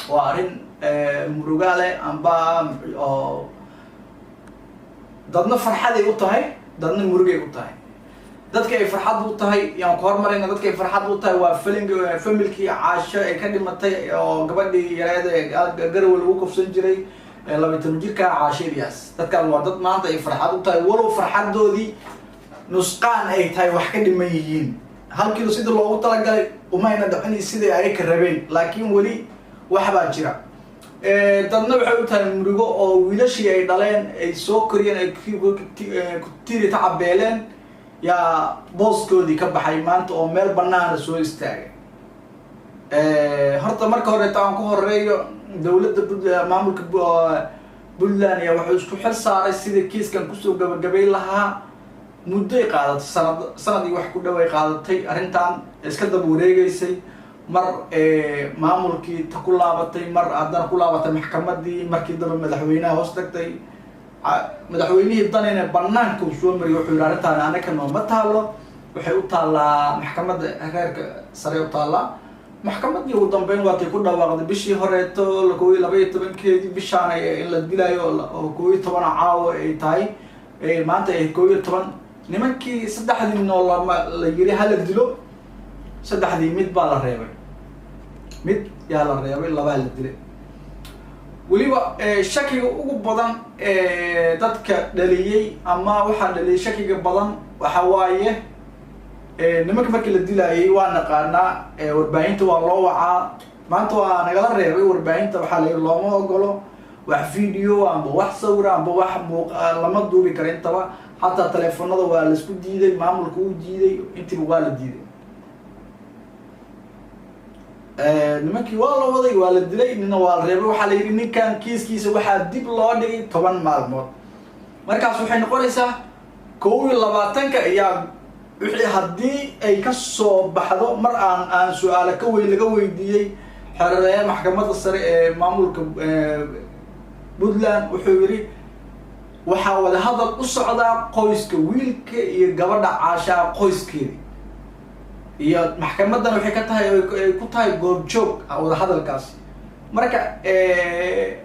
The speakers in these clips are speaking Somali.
وأرين مرجالة أنبا أو ضدنا فرحة يقطعي ضدنا مرجع يقطعي ضد كي فرحة يقطعي يعني كهر مرينا ضد كي فرحة يقطعي وفيلم فيلمكي عاشة كان متى قبل دي يراد جرو الوقوف سنجري لما تنجيك عاشة بياس ضد كان وضد ما أنت فرحة يقطعي ولو فرحة دودي نسقان أي تاي وحكي الميين هل كيلو سيد الله وطلع وما يندعني سيد عليك الربين لكن ولي وحبا جرا dadna waxay u tahay murigo oo wiilashii ay dhaleen ay soo koriyeen ay kutiiri tacabeeleen yaa booskoodii ka baxay maanta oo meel banaana soo istaagay horta marka hore taan ku horeeyo dawladda maamulka Puntland ayaa wuxuu isku xil saaray sidii kiiskan ku soo gabagabay lahaa muddo ay qaadatay sanadii wax ku dhaway qaadatay arrintan iska dab wareegaysay مر معمولكي تقول لابتي مر عندنا كل لابتي محكمة دي مركي دم مدحوينها هوستكتي مدحويني الضنين بنان كوشون مريو حيرانتها أنا كنا متهلا وحيوت على محكمة غير سريوت على محكمة دي ودم بين وقت كنا وقت بيشي هريتو لكوي لبيت بنكي بيشانة إلا الدلايو كوي طبعا عاو تاي ما أنت كوي طبعا نمكي صدق دي من والله ما يجري هلا دلو صدق دي ميت بالريبة ميت يا الريبة الله بالدلو وليبا شكل وقبضان تدك دليل أما واحد دليل شكل قبضان وحوايه نمك مركل الدلاي وانا قارنا وربعين تو الله وعا ما انتوا نقدر الريبة وربعين تو حالي الله ما أقوله وفيديو عم بوح صورة عم بوح لما تدوبي كرين توا حتى تلفون هذا ولا سكوت جديد معمول كود جديد انت بوالد جديد nimankii waa la waday waa la dilay nina waa la reebay waxa la yiri ninkan kiiskiisa waxa dib loo dhigay 10 maalmood markaas waxay noqonaysaa 22ka ayaa wixii hadii ay ka soo baxdo mar aan su'aalo ka weyn laga weydiiyay xeeraraya maxkamadda sare ee maamulka Puntland wuxuu yiri waxa wada hadal u socda qoyska wiilka iyo gabadha Caasha qoyskeeda iyo maxkamadan waxay ka tahay ku tahay goob joog wada hadalkaas marka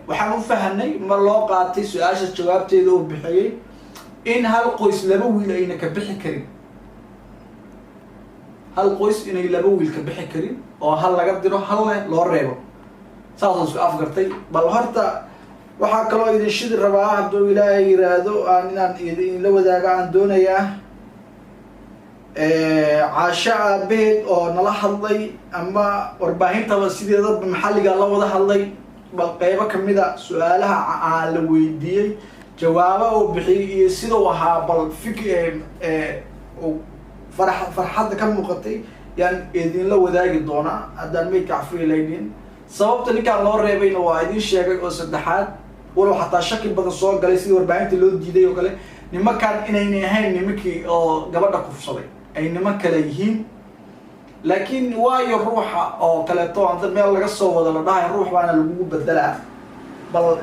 waxaan u fahanay ma loo qaatay su'aasha jawaabteeda oo bixiyay in hal qoys laba wiil ayna ka bixi karin hal qoys inay laba wiil ka bixi karin oo hal laga diro hal loo reebo saasoo isku afgartay bal horta waxa kale oo idin shid rabaa hadduu Ilaahay yiraahdo inaan idin la wadaaga aan doonayaa عاشا بيت أو نلاحظ لي أما أربعين تبى سيدي ضرب محلي قال الله ده لي بالقيبة كمية سؤالها على ويدي جوابه وبحي سيدو وها بالفكر فرحة كم مقطي يعني إذن لو ذاك الدونا أدان ميك عفري لينين صوبت اللي كان الله ربين وايدين شيء أو صدحات ولو حتى شكل بدل الصور قال سيدي 40 تلو جديد وكله نما كان إني هاي نمكي أو قبل كفصلي أي نما كليهين لكن واي الروح أو كلاتو عند المال اللي قصوا ولا ده الروح وأنا اللي بدلها بل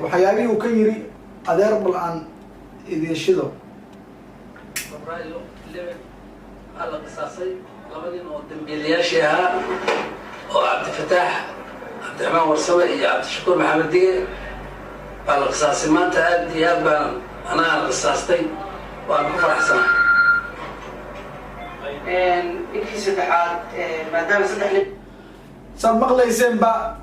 وحيابي وكيري أدير بالآن إذا شدوا. برأيو اللي على قصاصي لبدين قدام بلياشها أو عبد الفتاح عبد الرحمن ورسوي عبد الشكور محمد دير على قصاصي ما تأدي أبا أنا على قصاصتي وأنا كفر حسن. إنتي سبحان ما دام سبح لي. سبق لي سبا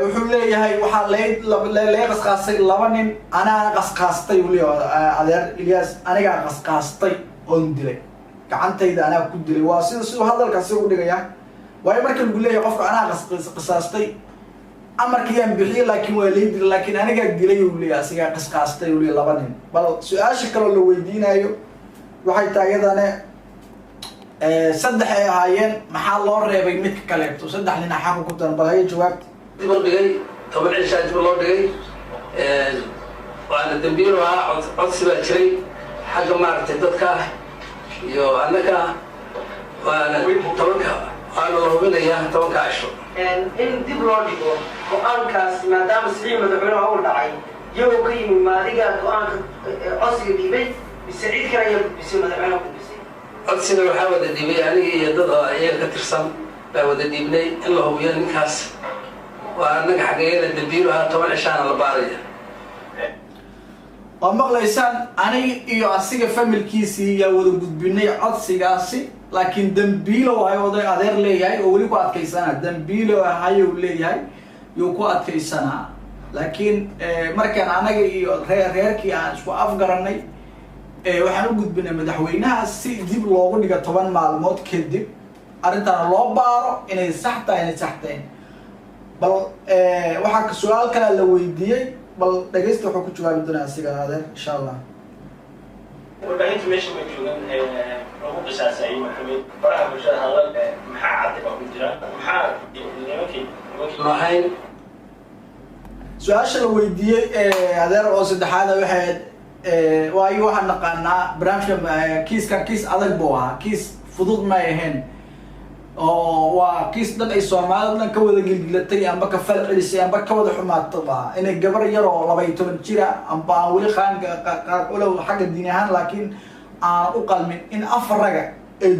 وحولي هاي وحليت لا قصاصي لبنان أنا قصاصتي ولي على إلياس أنا قاعد قصاصتي أندلي. كعنت إذا أنا كنت لي واسيد هذا الكسر ودي جاي. وأي مركب يقول لي قف أنا قصاصتي. أمر كيان بحي لكن وليد لكن أنا قاعد دلي ولي أسيا قصاصتي ولي لبنان. بل سؤال شكل اللي ويدينا أيو وحي تاجد أنا صدح هايين محل الله ربي متك كلامته صدح لنا حاجة كنت أنا بهاي جوابت. دبل بجاي طبعا عشان دبل الله بجاي وأنا دبير وعطس بأشري حاجة ما ارتدتك يو أنك وأنا توقع أنا الله بنا إياه توقع عشرة. إن دبل الله وأنكاس ما دام سليم مدعونا أول داعي يو قيم ما رجع وأنك أصل بيبي بسعيد كلا يبسم مدعونا بس. أصل وحاول الدبي يعني يضع إياه كترسم بعود الدبني الله هو ينكاس وأنا حقيقة الدبيلها طبعا عشان البارية ومقليسان أنا إيو أسيق فاميلكيسي يا ودو قدبيني عدسيقاسي لكن دنبيلو هاي وضي أدير ليهاي ووليكو أدكيسانا دنبيلو هاي وليهاي يوكو أدكيسانا لكن مركان أنا إيو ريركي أشكو أفقراني waxaan u gudbinay madaxweynaha si dib loogu dhigo 10 maalmood kadib arrintan loo baaro inay sax tahay bal waxa ka su'aal kale la weydiiyay bal dhageysta wuxuu ku jawaabi doonaa asiga adeer insha Allah warbaahinta meesha ma joogan lagu qisaasay maxamed baraha bulshada hadal maxaa cadda ku jira maxaa waxay su'aasha la weydiiyay adeer oo saddexaad waxay waayo waxaan naqaanaa barnaamijka kiis adag buu ahaa kiis fudud ma ahayn oo waa kiis dhan ay Soomaalidu dhan ka wada gilgilatay amba ka fal celisay amba ka wada xumaatay inay gabar yar oo 12 jir amba wali qaanka olow xagga diin ahaan laakiin aan u qalmin in afraga ay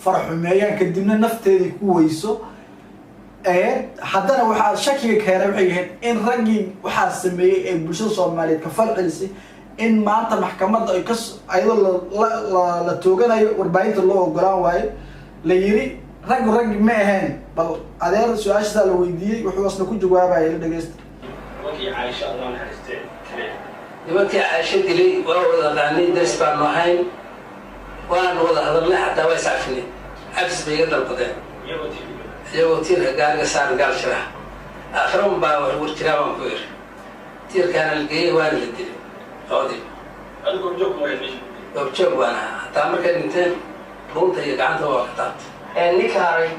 farxumeeyaan kadibna nafteedii ku weyso haddana waxaa shakiga keenay waxay yihiin in raggii waxaa sameeyay ee bulshada Soomaaliyeed ka falcelisay in maanta maxkamadda ay ka ayadoo la tooganayo warbaahinta loo ogolaan waayo la yiri raggi ma ahayn bal adeer su'aasha la weydiiyay wuxuu asna ku jawaabayay la dhageysta wakii Aisha Allah naxariistay nimankii Aisha dilay waa wada qaanay daris baan nahayn waan wada hadalnay xataa way saafnay abs bay dalbadeen iyagoo tiirka gaariga saaran gaal shiraha akhram baa warjiraa baan ku yiri tiirkaana la geeyay waana la dilay qoodi adigu joog ma yeeshay joog waana hataa markay dhinteen runta iyo gacanta waa ka taabtay ninkaaray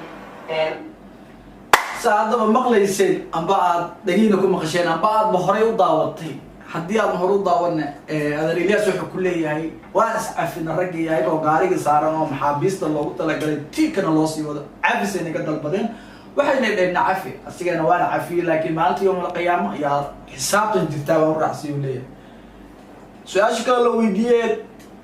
saadaba maqlaysay amba aad dhagiina ku maqasheen amba aad horey u daawatay haddii aad hore u daawana adeer Ilyas wuxuu ku leeyahay waan iscafina raggii ayagoo gaariga saaran oo maxaabiista loogu talagalay tiikana loo sii wado cafis ay naga dalbadeen waxayna dhayna cafi asigana waana cafiye laakiin maalinta yawm al-qiyaama yaa xisaabtan jirtaa waa raacsiyo leeyahay su'aasha kale la weydiiyay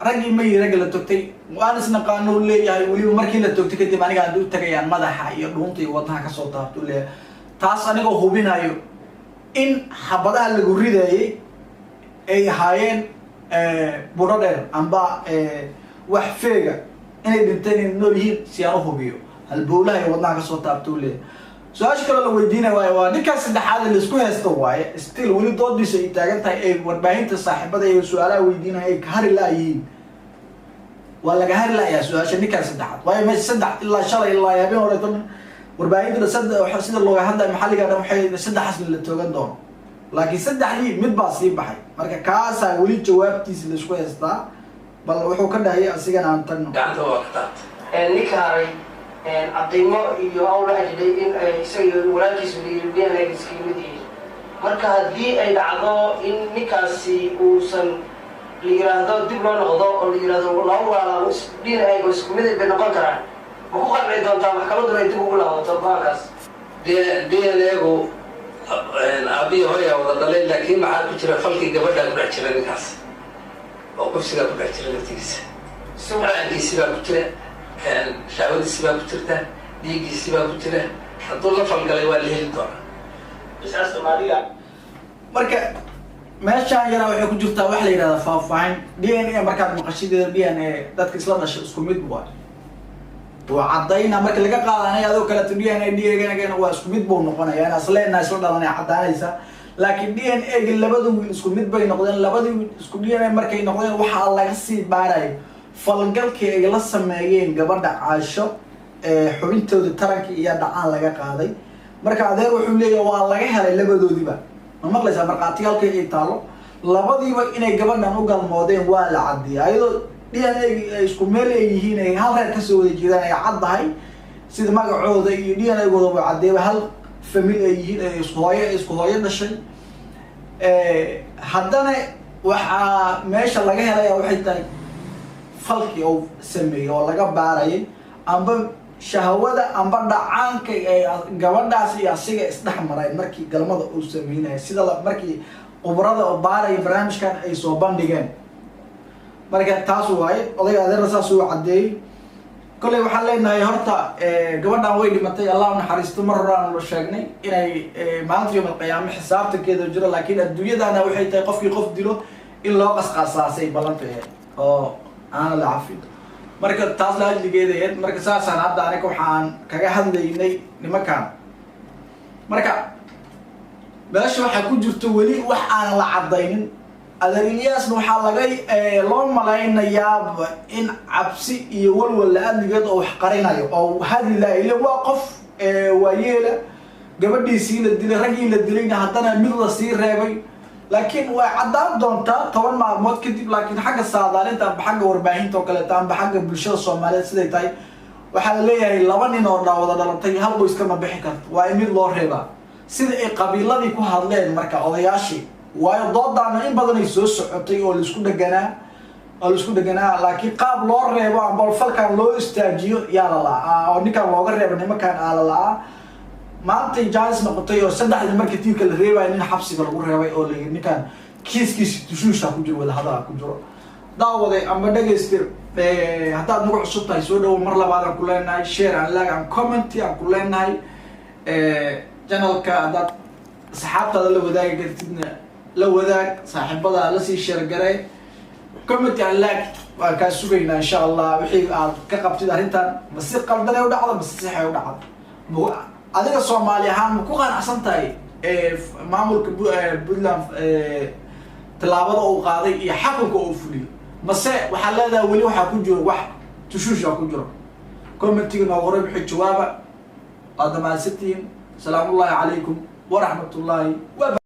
raggii ma yiraga la togtay waan isna qaano leeyahay waliba markii la togtay kadib aniga aan u tagayaan madaxa iyo dhuunta iyo wadnaha ka soo taabto leeyahay taas aniga hubinayo in xabadaha lagu ridayay ay haayeen buradheer amba wax feega inay dhinteen nool yihiin si aan u hubiyo halbowlaha iyo wadnaha ka soo taabto leeyahay su'aasha kale la weydiinay waa ninkaas saddexaad la isku haysto waaye still wali doodiisa ay taagan tahay ay warbaahinta saaxiibada iyo su'aalaha weydiinay ay ka hari laayihiin waa laga hari laayaa su'aasha ninkaas saddexaad waayo meesha saddex ilaa shalay ilaa habeen hore tan warbaahinta saddex sida looga hadlay maxalliga dhan waxay saddex asli la toogan doono laakiin saddexdii mid baa sii baxay marka kaasa wali jawaabtiisa la isku haystaa bal wuxuu ka dhahay asigana aan tagno gacanta waa ka taabtay ninkaaray عطيمه يهاول أجل إن يسوي ولكن يسوي لنا كسكيمدي marka hadii ay dhacdo in ninkaasi uusan liiraado dib loo noqdo oo liiraado loo walaalo isdin ay isku mid ah noqon karaan ma ku qanci doontaa maxkamaddu ay dib ugu laabato baankaas DNA-gu abi hooya wada dhalay laakiin maxaa ku jira falkii gabadha ku dhex jira ninkaas oo qofsiga ku dhex jira naftiisa suuqaankiisi baa ku jira shacwadiisi baa ku jirta dhiiggiisi baa ku jira hadduu la falgalay waa la heli doonaa bisaas Soomaaliga marka meeshaan yana waxay ku jirtaa wax la yiraahdo faahfaahin DNA markaad maqashideeda DNA dadka isla dhashay isku mid waa cadayna marka laga qaadanayo adoo kala DNA waa isku mid buu noqonayaa asleena isla dhalanay cadaanaysa laakiin DNA labadu wiil isku mid bay noqdeen labadu isku DNA markay noqdeen waxa laga sii baaray falgalkii ay la sameeyeen gabadha Aisha xubintooda taranka iyo dhacaan laga qaaday marka adeer wuxuu leeyahay waa laga helay labadoodiba ma maqlaysaa marqaatiyalka ay taalo labadiiba inay gabadhan u galmoodeen waa la cadiyay ayadoo DNA isku meel ay yihiin ay hal reer ka soo wada jeedaan ay caddahay sida magacooda iyo DNA-gooda waa cadeeyay hal family ay yihiin ay isku hooyo dhashay haddana waxa meesha laga helay waxay tahay falki oo sameeyay oo laga baarayay amba shahwada amba dhacaanka ee gabadhaas iyo asiga isdhex maray markii galmada uu sameeyay sida markii qubrada oo baaray barnaamijkan ay soo bandhigeen marka taas waay odayga adeer saas uu cadeeyay kolley waxaan leenahay horta gabadhan way dhimatay allah naxariisto mar horaan la sheegnay inay maalinta yawm alqiyaama xisaabtankeeda jiro laakiin adduunyadana waxay tahay qofkii qof dilo in loo qasqaasaasay ballanta ahayd oo aan la cafin marka taas la ajligeeda ahayd marka saasaan hadda aniga waxaan kaga hadlaynay nimankan marka meesha waxaa ku jirto weli wax aan la cadaynin adeer Ilyasna waxaa laga loo malaynayaa in cabsi iyo walwal la adligeed oo wax qarinayo oo hadli la ilaa waa qof waayeela gabadhiisii la dilay ragii la dilayna haddana mid la sii reebay laakiin way cadaan doontaa 10 maalmood kadib laakiin xagga saadaalinta amba xagga warbaahinta oo kale amba xagga bulshada Soomaaliyeed siday tahay waxaa la leeyahay 2 nin oo wada dhalatay hal qoys kama bixi karto waa mid loo reebaa sida ay qabiiladii ku hadleen marka odayaashii waayo doodana in badan ay soo socotay oo la isku dhaganaa laakiin qaab loo reebo amba falkan loo istaajiyo yaa la oo ninkan looga reebo nimankan la maanta jaalis noqotay oo saddexdii markii tiirka la reebay nin xabsiga lagu reebay oo ninkan kiiskiisa tushuusha ku jiro wada hadal ku jiro daawaday ama dhageystir haddaad nagu cusub tahay soo dhawo mar labaad aan ku leenahay share and like and comment aan ku leenahay channelka haddaad asxaabtaada la wadaagi kartidna la wadaag saaxiibada la sii share garay comment and like waa ka sugaynaa insha Allah wixii aad ka qabtid arrintan ma si qaldan ay u dhacdo ma si sax ay u dhacdo adiga Soomaali ahaan ma ku qanacsan tahay maamulka Puntland talaabada uu qaaday iyo xakunka uu fuliyo mase waxa leedahay wali waxa ku jiro wax tushuusha ku jiro commentiga noo qoray wixii jawaaba qadama sitiin salaamu alaykum wa rahmatullahi wa